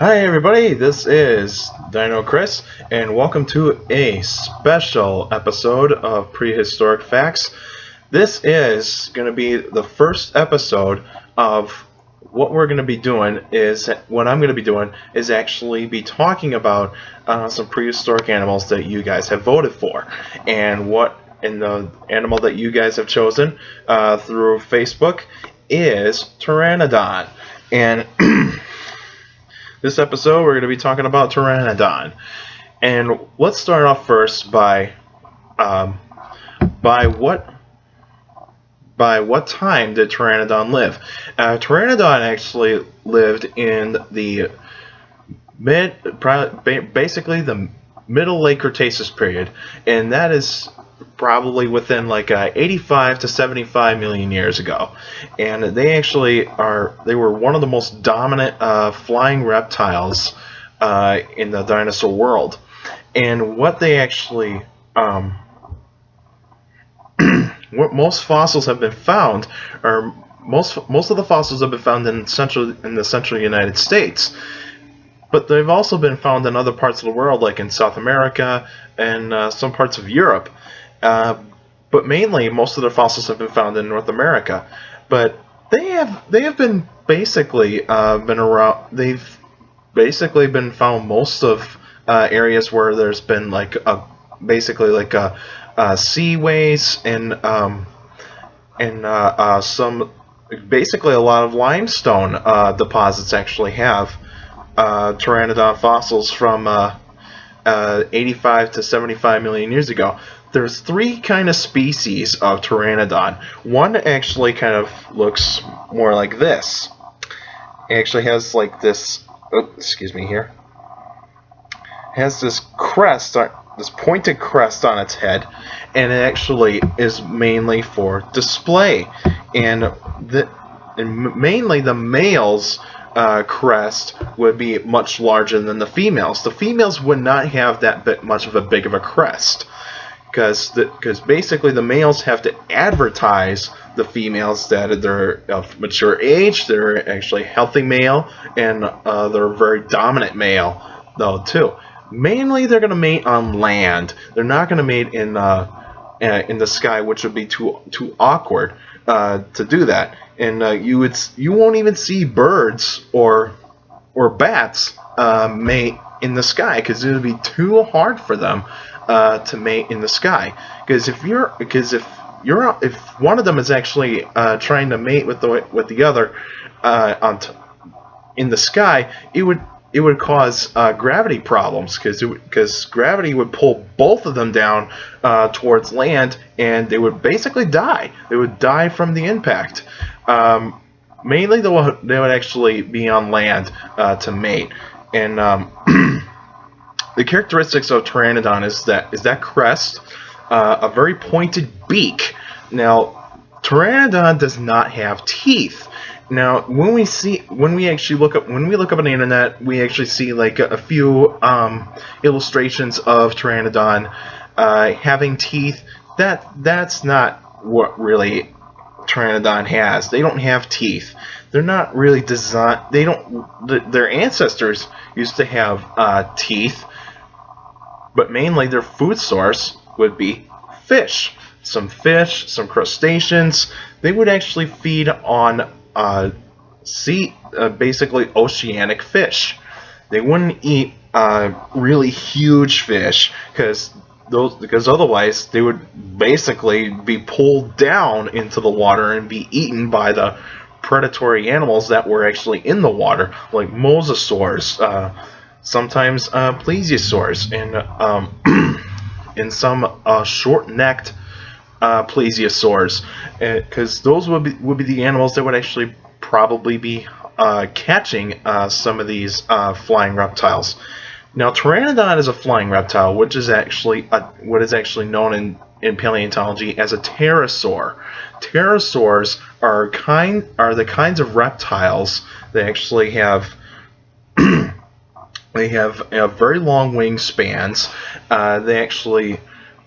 Hi everybody, this is Dino Chris, and welcome to a special episode of Prehistoric Facts. This is going to be the first episode of what we're going to be doing what I'm going to be doing is actually be talking about some prehistoric animals that you guys have voted for, and the animal that you guys have chosen through Facebook is Pteranodon. And this episode, we're going to be talking about Pteranodon. And let's start off first by what time did Pteranodon live? Pteranodon actually lived in the basically the Middle Late Cretaceous period, and that is probably within like 85 to 75 million years ago. And they were one of the most dominant flying reptiles in the dinosaur world. And what they actually what most fossils have been found are most of the fossils have been found in the central United States, but they've also been found in other parts of the world, like in South America and some parts of Europe. But mainly, most of the fossils have been found in North America. But they have been basically been around. They've basically been found most of areas where there's been seaways and some basically a lot of limestone deposits actually have Pteranodon fossils from 85 to 75 million years ago. There's three kind of species of Pteranodon. One actually kind of looks more like this. It actually has like this. Oh, excuse me here. It has this crest, this pointed crest on its head, and it actually is mainly for display. And mainly the male's crest would be much larger than the females. The females would not have that much of a big of a crest, because basically the males have to advertise the females that they're of mature age, they're actually healthy male, and they're a very dominant male though too. Mainly they're going to mate on land. They're not going to mate in the sky, which would be too awkward to do that. And you won't even see birds or bats mate in the sky, because it would be too hard for them to mate in the sky. Because if one of them is actually trying to mate with the other in the sky, it would cause gravity problems, because gravity would pull both of them down towards land, and they would basically die. They would die from the impact. Mainly they would actually be on land to mate. And the characteristics of Pteranodon is that crest, a very pointed beak. Now, Pteranodon does not have teeth. Now, when we look up on the internet, we actually see like a few illustrations of Pteranodon having teeth. That's not what really Pteranodon has. They don't have teeth. They're not really designed. Their ancestors used to have teeth, but mainly their food source would be fish, some crustaceans. They would actually feed on basically oceanic fish. They wouldn't eat really huge fish, because otherwise they would basically be pulled down into the water and be eaten by the predatory animals that were actually in the water, like mosasaurs, sometimes plesiosaurs, and some short-necked plesiosaurs, because those would be the animals that would actually probably be catching some of these flying reptiles. Now, Pteranodon is a flying reptile, which is actually what is actually known in paleontology as a pterosaur. Pterosaurs are the kinds of reptiles that actually have they have very long wingspans. They actually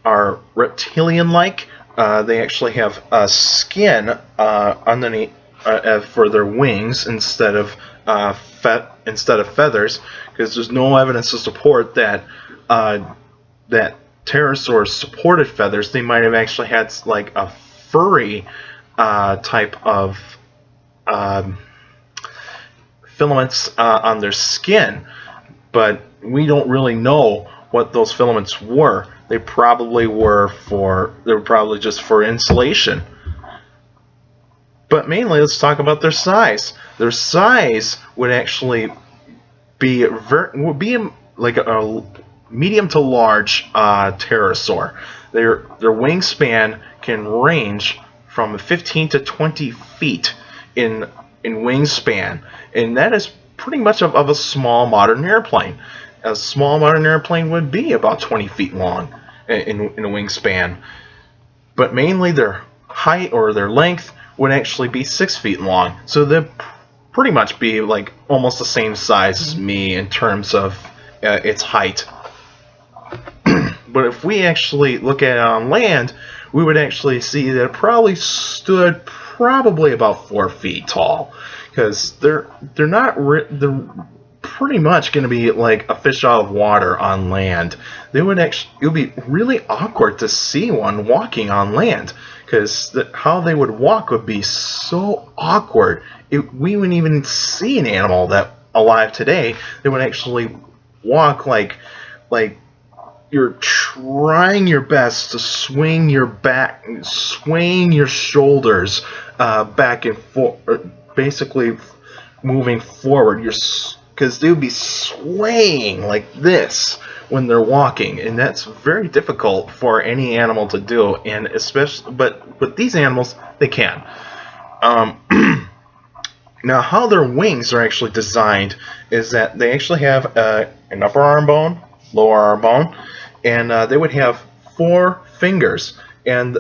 are reptilian-like. They actually have skin underneath for their wings instead of instead of feathers, because there's no evidence to support that that pterosaurs supported feathers. They might have actually had like a furry type of filaments on their skin, but we don't really know what those filaments were. They were probably just for insulation. But mainly, let's talk about their size. Their size would actually be like a medium to large pterosaur. Their wingspan can range from 15 to 20 feet in wingspan, and that is pretty much of a small modern airplane. A small modern airplane would be about 20 feet long in a wingspan, but mainly their height or their length would actually be 6 feet long. So they'd pretty much be like almost the same size as me in terms of its height. But if we actually look at it on land, we would actually see that it probably stood about 4 feet tall, because they're pretty much going to be like a fish out of water on land. It would be really awkward to see one walking on land, because how they would walk would be so awkward. We wouldn't even see an animal that alive today. They would actually walk like you're trying your best to swing your shoulders back and forth, basically moving forward. Because they would be swaying like this when they're walking, and that's very difficult for any animal to do. And but with these animals, they can. Now, how their wings are actually designed is that they actually have an upper arm bone, lower arm bone, and they would have 4 fingers, and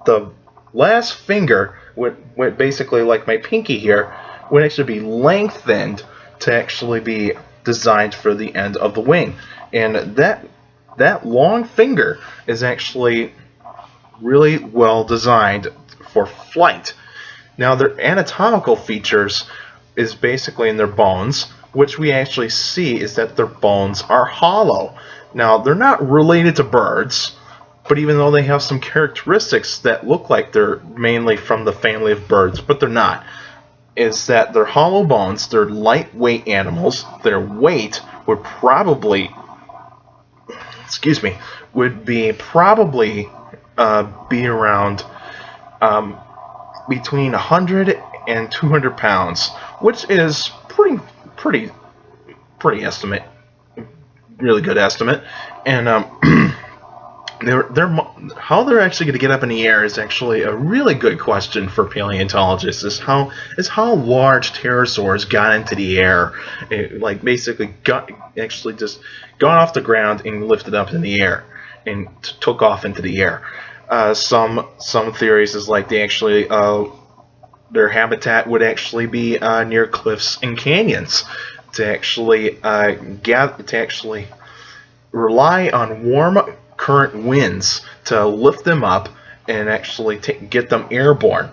the last finger would basically, like my pinky here, would actually be lengthened to actually be designed for the end of the wing. And that long finger is actually really well designed for flight. Now, their anatomical features is basically in their bones, which we actually see is that their bones are hollow. Now, they're not related to birds, but even though they have some characteristics that look like they're mainly from the family of birds, but they're not, is that they're hollow bones, they're lightweight animals. Their weight would probably, be around between 100 and 200 pounds, which is pretty estimate, really good estimate. And how they're actually going to get up in the air is actually a really good question for paleontologists. Is how large pterosaurs got into the air, like basically just got off the ground and lifted up in the air and took off into the air. Some theories is like they actually their habitat would actually be near cliffs and canyons to actually rely on warm current winds to lift them up and actually get them airborne.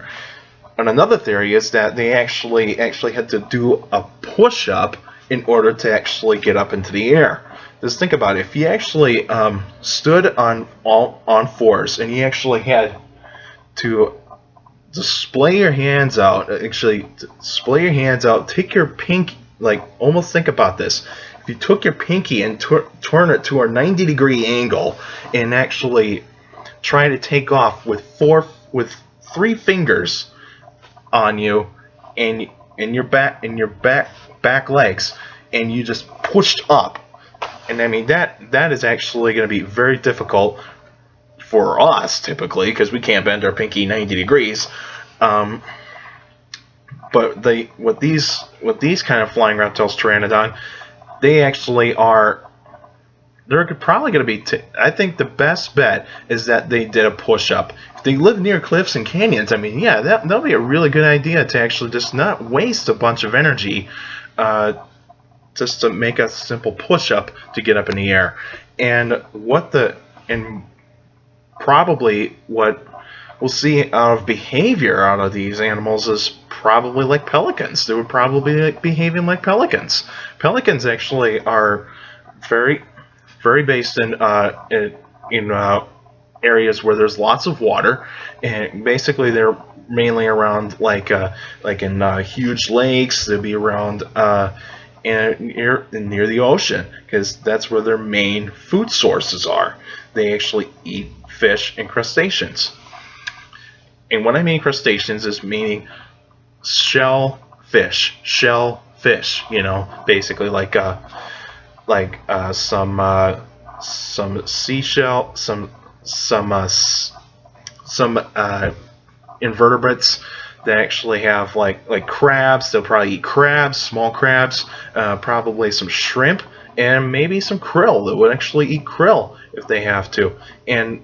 And another theory is that they actually had to do a push-up in order to actually get up into the air. Just think about it. If you actually stood on fours and you actually had to display your hands out, take your pinky, like almost think about this. If you took your pinky and turn it to a 90-degree angle and actually try to take off with 3 fingers on you and your back legs, and you just pushed up, and I mean that is actually going to be very difficult for us typically, because we can't bend our pinky 90 degrees. But with these kind of flying reptiles, Pteranodon, they actually are. They're probably going to be. I think the best bet is that they did a push-up. If they live near cliffs and canyons, I mean, yeah, that'll be a really good idea to actually just not waste a bunch of energy, just to make a simple push-up to get up in the air. And probably what we'll see out of behavior out of these animals is probably like pelicans. They would probably be behaving like pelicans. Pelicans actually are very, very based in areas where there's lots of water, and basically they're mainly around like in huge lakes. They'll be around and near the ocean, because that's where their main food sources are. They actually eat fish and crustaceans. And what I mean crustaceans is meaning shellfish, you know, basically like some seashell, some invertebrates that actually have like crabs. They'll probably eat crabs, small crabs, probably some shrimp, and maybe some krill. That would actually eat krill if they have to. And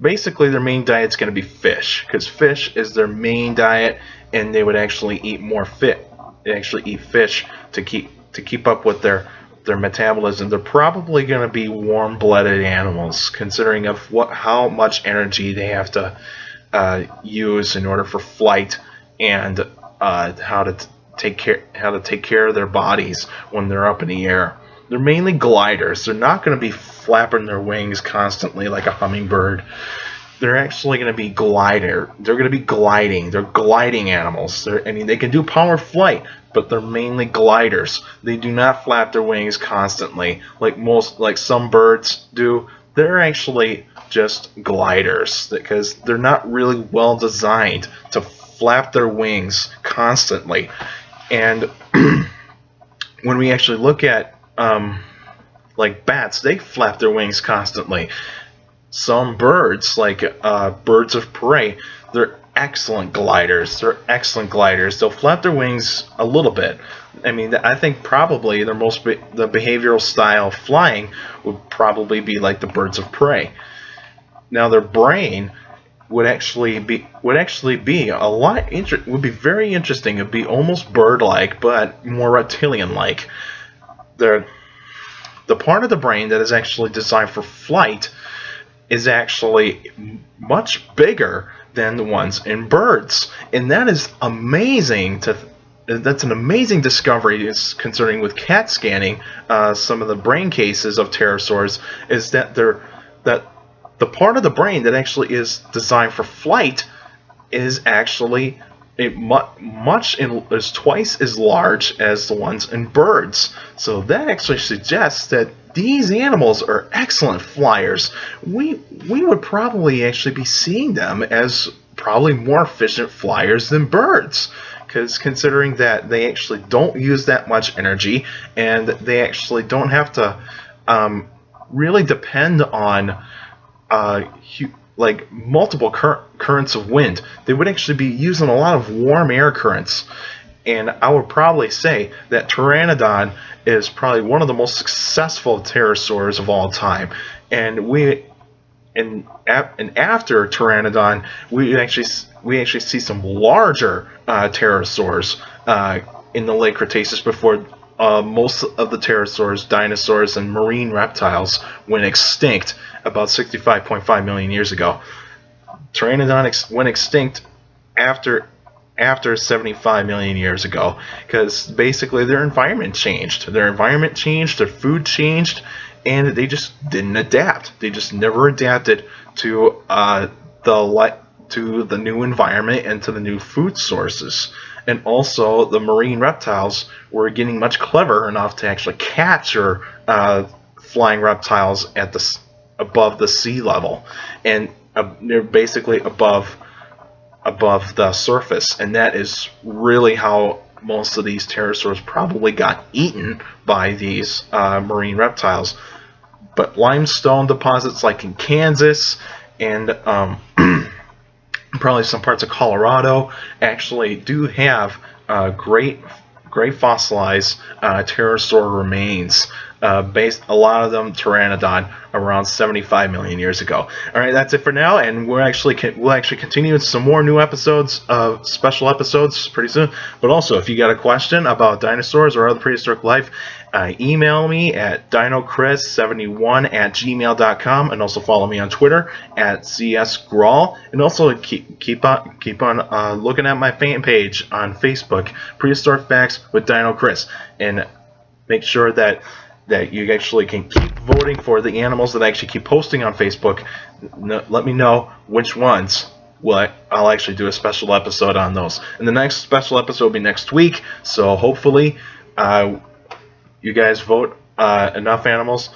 basically their main diet's going to be fish, because fish is their main diet, and they would actually eat more They actually eat fish to keep up with their metabolism. They're probably going to be warm-blooded animals, considering of how much energy they have to use in order for flight, and how to take care of their bodies when they're up in the air. They're mainly gliders. They're not going to be flapping their wings constantly like a hummingbird. They're actually going to be They're going to be gliding. They're gliding animals. They can do power flight, but they're mainly gliders. They do not flap their wings constantly like some birds do. They're actually just gliders, because they're not really well designed to flap their wings constantly. And when we actually look at like bats, they flap their wings constantly. Some birds, like birds of prey, they're excellent gliders. They'll flap their wings a little bit. I mean, I think probably the behavioral style of flying would probably be like the birds of prey. Now, their brain would actually be would be very interesting. It'd be almost bird-like, but more reptilian-like. The part of the brain that is actually designed for flight is actually much bigger than the ones in birds, and that is amazing. That's an amazing discovery. Is concerning with CAT scanning some of the brain cases of pterosaurs, is that the part of the brain that actually is designed for flight is actually is twice as large as the ones in birds. So that actually suggests that these animals are excellent flyers. We would probably actually be seeing them as probably more efficient flyers than birds, because considering that they actually don't use that much energy, and they actually don't have to really depend on like multiple currents of wind. They would actually be using a lot of warm air currents. And I would probably say that Pteranodon is probably one of the most successful pterosaurs of all time. And after Pteranodon, we actually see some larger pterosaurs in the late Cretaceous, before most of the pterosaurs, dinosaurs, and marine reptiles went extinct about 65.5 million years ago. Pteranodon went extinct after 75 million years ago, because basically their environment changed. Their food changed, and they just didn't adapt. They just never adapted to the new environment and to the new food sources. And also, the marine reptiles were getting much clever enough to actually capture flying reptiles above the sea level, and they're basically above the surface. And that is really how most of these pterosaurs probably got eaten by these marine reptiles. But limestone deposits like in Kansas and probably some parts of Colorado actually do have great fossilized pterosaur remains based a lot of them Pteranodon around 75 million years ago. All right, that's it for now, and we'll actually continue with some more new episodes of special episodes pretty soon. But also, if you got a question about dinosaurs or other prehistoric life, email me at dinocris71@gmail.com, and also follow me on Twitter at csgrawl, and also keep on looking at my fan page on Facebook, Prehistoric Facts with Dino Chris, and make sure that you actually can keep voting for the animals that I actually keep posting on Facebook. Let me know which ones I'll actually do a special episode on those. And the next special episode will be next week, so hopefully you guys vote enough animals.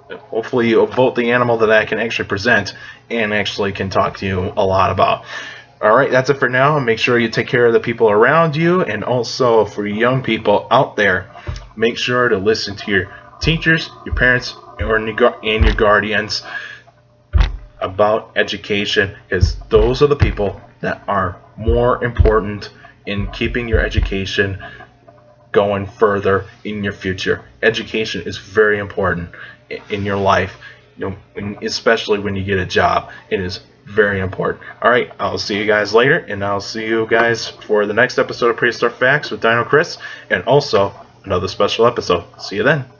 Hopefully you'll vote the animal that I can actually present and actually can talk to you a lot about. Alright, that's it for now. Make sure you take care of the people around you, and also for young people out there, make sure to listen to your teachers, your parents, and your guardians about education, because those are the people that are more important in keeping your education going further in your future. Education is very important in your life, especially when you get a job. It is very important. Alright, I'll see you guys later, and I'll see you guys for the next episode of Prehistoric Facts with Dino Chris, and also another special episode. See you then.